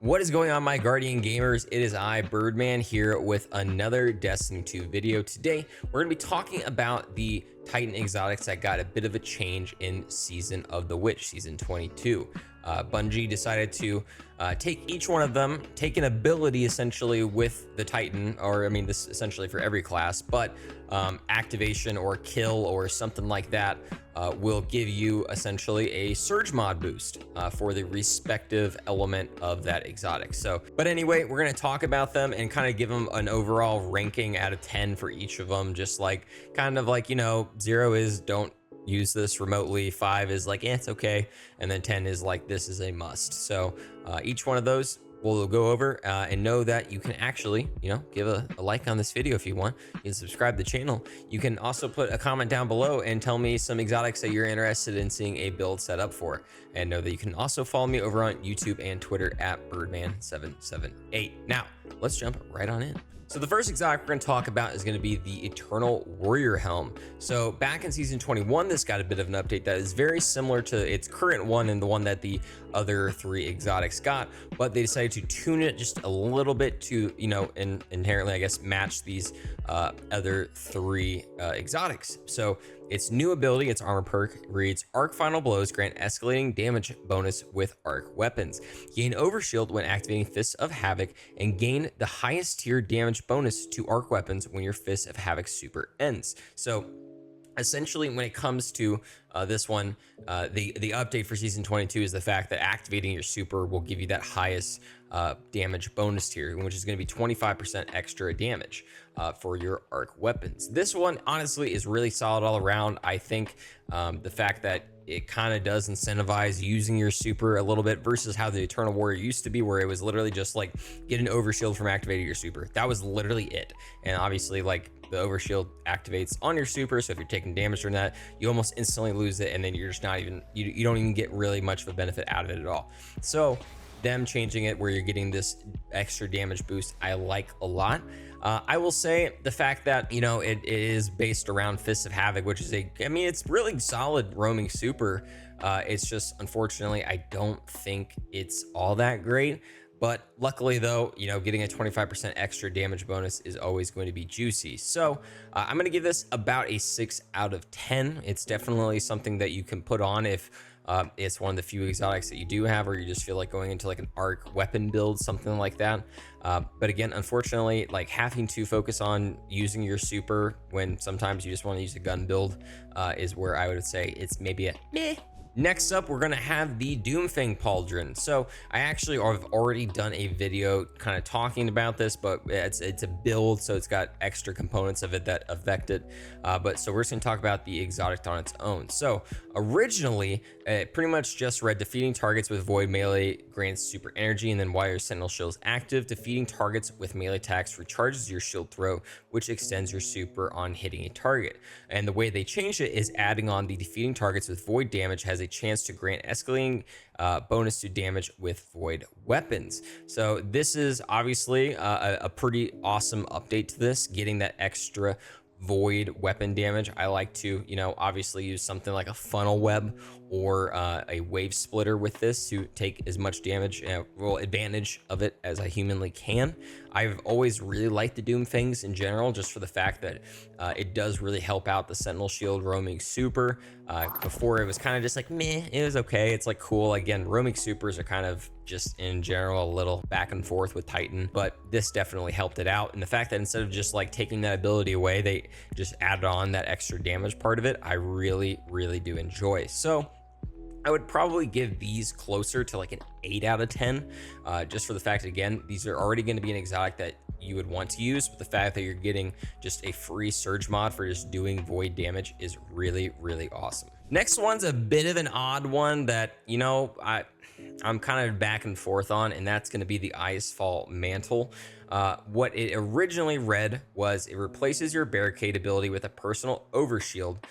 What is going on, my Guardian gamers? It is I, Birdman, here with another Destiny 2 video. Today, we're going to be talking about the Titan exotics that got a bit of a change in Season of the Witch, Season 22. Bungie decided to take each one of them, take an ability essentially with the Titan, or I mean, this essentially for every class, but activation or kill or something like that will give you essentially a surge mod boost for the respective element of that exotic. So, but anyway, we're going to talk about them and kind of give them an overall ranking out of 10 for each of them. Just like kind of like, you know, 0 is don't use this remotely, 5 is like, it's okay, and then 10 is like, this is a must. So each one of those we'll go over and know that you can actually, you know, give a like on this video if you want. You can subscribe to the channel. You can also put a comment down below and tell me some exotics that you're interested in seeing a build set up for. And know that you can also follow me over on YouTube and Twitter at Birdman778. Now, let's jump right on in. So the first exotic we're going to talk about is going to be the Eternal Warrior Helm. So back in Season 21, this got a bit of an update that is very similar to its current one and the one that the other 3 exotics got, but they decided to tune it just a little bit to, you know, inherently, I guess, match these other 3 exotics. So its new ability, its armor perk, reads: Arc Final Blows grant escalating damage bonus with arc weapons. Gain Overshield when activating Fists of Havoc, and gain the highest tier damage bonus to arc weapons when your Fists of Havoc super ends. So essentially, when it comes to this one, the update for Season 22 is the fact that activating your super will give you that highest damage bonus tier, which is going to be 25% extra damage for your arc weapons. This one, honestly, is really solid all around. I think the fact that it kind of does incentivize using your super a little bit versus how the Eternal Warrior used to be, where it was literally just like get an overshield from activating your super. That was literally it. And obviously, like, the overshield activates on your super, so if you're taking damage from that, you almost instantly lose it, and then you're just not even, you don't even get really much of a benefit out of it at all. So them changing it where you're getting this extra damage boost, I like a lot. I will say the fact that, you know, it is based around Fists of Havoc, which is it's really solid roaming super. It's just, unfortunately, I don't think it's all that great. But luckily, though, you know, getting a 25% extra damage bonus is always going to be juicy. So I'm going to give this about a 6 out of 10. It's definitely something that you can put on if it's one of the few exotics that you do have, or you just feel like going into like an arc weapon build, something like that. But again, unfortunately, like having to focus on using your super when sometimes you just want to use a gun build is where I would say it's maybe a meh. Next up, we're going to have the Doomfang Pauldron. So I actually have already done a video kind of talking about this, but it's a build, so it's got extra components of it that affect it. But so we're just going to talk about the exotic on its own. So originally, it pretty much just read: defeating targets with void melee grants super energy, and then while your Sentinel Shield is active, defeating targets with melee attacks recharges your shield throw, which extends your super on hitting a target. And the way they changed it is adding on the defeating targets with void damage has a chance to grant escalating bonus to damage with void weapons. So this is obviously a pretty awesome update to this, getting that extra void weapon damage. I like to, you know, obviously use something like a funnel web or a wave splitter with this to take as much damage, advantage of it as I humanly can. I've always really liked the Doomfangs in general, just for the fact that it does really help out the Sentinel Shield roaming super. Before it was kind of just like meh, it was okay. It's like cool. Again, roaming supers are kind of just in general a little back and forth with Titan, but this definitely helped it out. And the fact that instead of just like taking that ability away, they just added on that extra damage part of it, I really, really do enjoy. So I would probably give these closer to like an 8 out of 10, just for the fact that, again, these are already going to be an exotic that you would want to use, but the fact that you're getting just a free surge mod for just doing void damage is really, really awesome. Next one's a bit of an odd one that, you know, I'm kind of back and forth on, and that's going to be the Icefall Mantle. What it originally read was it replaces your barricade ability with a personal overshield,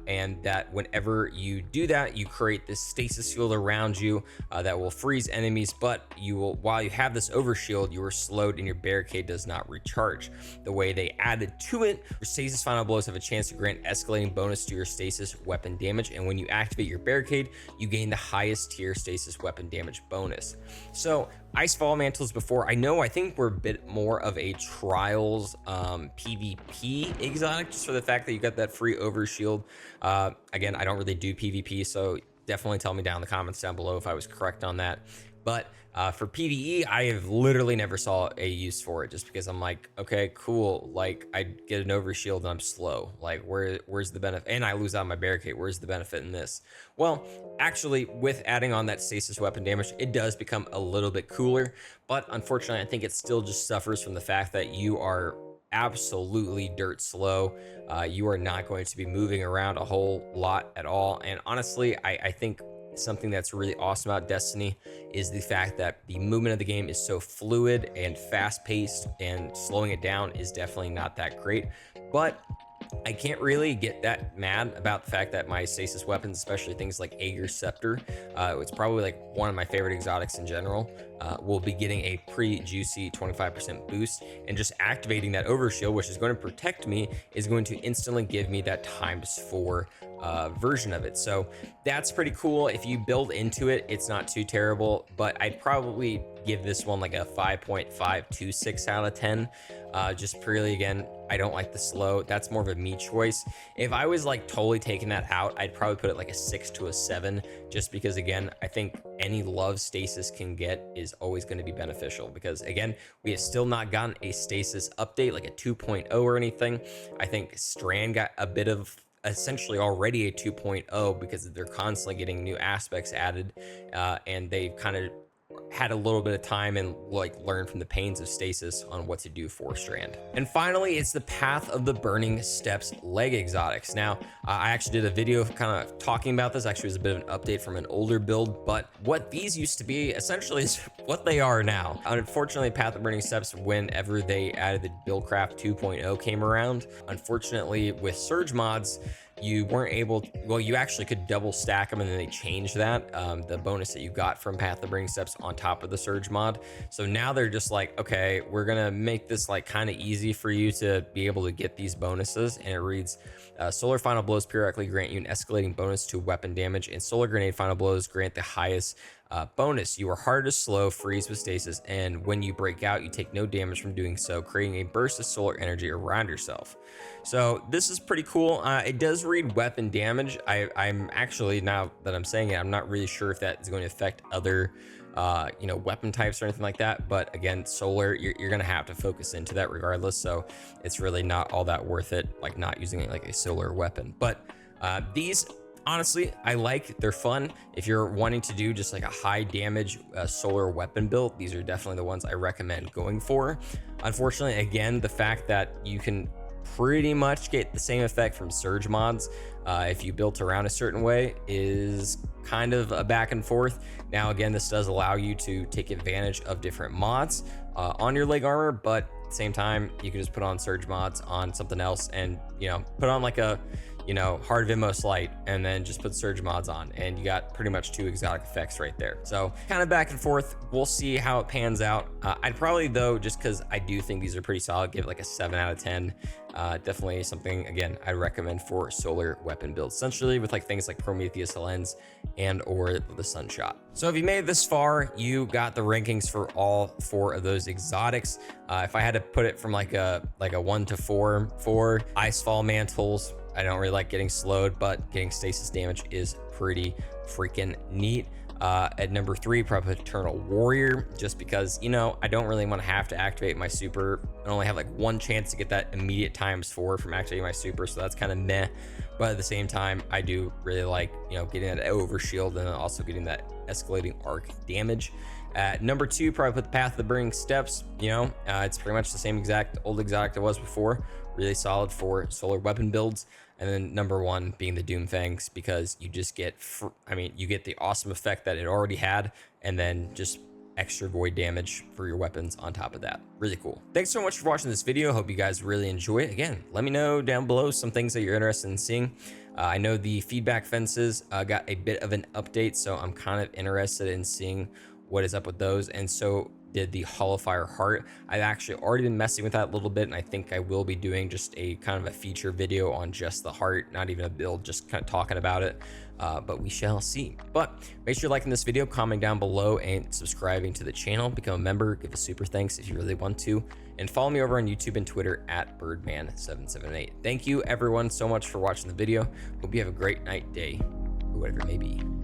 and that whenever you do that, you create this stasis field around you that will freeze enemies, but you will, while you have this overshield, you are slowed and your barricade does not recharge. The way they added to it, your stasis final blows have a chance to grant escalating bonus to your stasis weapon damage, and when you activate your barricade, you gain the highest tier stasis weapon damage bonus. So Icefall Mantles before, I think we're a bit more of a Trials PvP exotic, just for the fact that you got that free overshield. Again, I don't really do PvP, so definitely tell me down in the comments down below if I was correct on that. But for PvE, I have literally never saw a use for it, just because I'm like, okay, cool. Like, I get an overshield and I'm slow. Like, where's the benefit? And I lose out my barricade. Where's the benefit in this? Well, actually, with adding on that stasis weapon damage, it does become a little bit cooler. But unfortunately, I think it still just suffers from the fact that you are absolutely dirt slow. You are not going to be moving around a whole lot at all. And honestly, I think something that's really awesome about Destiny is the fact that the movement of the game is so fluid and fast-paced, and slowing it down is definitely not that great. But I can't really get that mad about the fact that my stasis weapons, especially things like Aegir's Scepter, it's probably like one of my favorite exotics in general, will be getting a pretty juicy 25% boost, and just activating that overshield, which is going to protect me, is going to instantly give me that ×4 version of it. So that's pretty cool. If you build into it, it's not too terrible, but I'd probably give this one like a 5.526 out of 10. Just purely, again, I don't like the slow. That's more of a me choice. If I was like totally taking that out, I'd probably put it like a 6 to a 7, just because, again, I think any love stasis can get is always going to be beneficial, because again, we have still not gotten a stasis update like a 2.0 or anything. I think Strand got a bit of essentially already a 2.0 because they're constantly getting new aspects added, and they've kind of had a little bit of time and like learned from the pains of stasis on what to do for Strand. And finally, it's the Path of the Burning Steps leg exotics. Now, I actually did a video kind of talking about this. Actually, it was a bit of an update from an older build, but what these used to be essentially is what they are now. Unfortunately, Path of the Burning Steps, whenever they added the Buildcraft 2.0 came around, unfortunately with Surge mods, you weren't able to, well, you actually could double stack them, and then they changed that, the bonus that you got from Path of the Burning Steps on top of the Surge mod. So now they're just like, okay, we're gonna make this like kind of easy for you to be able to get these bonuses. And it reads, Solar Final Blows periodically grant you an escalating bonus to weapon damage, and Solar Grenade Final Blows grant the highest bonus. You are hard to slow, freeze with stasis, and when you break out, you take no damage from doing so, creating a burst of solar energy around yourself. So this is pretty cool. It does read weapon damage. I'm actually, now that I'm saying it, I'm not really sure if that is going to affect other weapon types or anything like that. But again, solar, you're gonna have to focus into that regardless. So it's really not all that worth it, like not using it like a solar weapon. But these, honestly, I like, they're fun. If you're wanting to do just like a high damage solar weapon build, these are definitely the ones I recommend going for. Unfortunately, again, the fact that you can pretty much get the same effect from Surge mods if you built around a certain way is kind of a back and forth. Now, again, this does allow you to take advantage of different mods on your leg armor, but at the same time, you can just put on Surge mods on something else and, put on like a, Heart of Inmost Light, and then just put Surge mods on, and you got pretty much 2 exotic effects right there. So kind of back and forth. We'll see how it pans out. I'd probably, though, just because I do think these are pretty solid, give it like a 7 out of 10. Definitely something, again, I recommend for solar weapon builds, essentially with like things like Prometheus Lens and or the Sunshot. So if you made it this far, you got the rankings for all 4 of those exotics. If I had to put it from like a 1 to 4 for Icefall Mantles, I don't really like getting slowed, but getting stasis damage is pretty freaking neat. At number 3, probably Eternal Warrior, just because, I don't really want to have to activate my super. I only have like 1 chance to get that immediate ×4 from activating my super, so that's kind of meh. But at the same time, I do really like, getting that overshield and then also getting that escalating arc damage. At number 2, probably put the Path of the Burning Steps. It's pretty much the same exact old exotic that was before. Really solid for solar weapon builds. And then number 1 being the Doomfangs, because you just get, you get the awesome effect that it already had, and then just extra void damage for your weapons on top of that. Really cool. Thanks so much for watching this video. Hope you guys really enjoy it. Again, let me know down below some things that you're interested in seeing. I know the feedback fences got a bit of an update, so I'm kind of interested in seeing what is up with those. And so did the Hollow Fire Heart. I've actually already been messing with that a little bit, and I think I will be doing just a kind of a feature video on just the heart, not even a build, just kind of talking about it. but we shall see. But make sure you're liking this video, commenting down below, and subscribing to the channel. Become a member, give a super thanks if you really want to, and follow me over on YouTube and Twitter at Birdman778. Thank you everyone so much for watching the video. Hope you have a great night, day, or whatever it may be.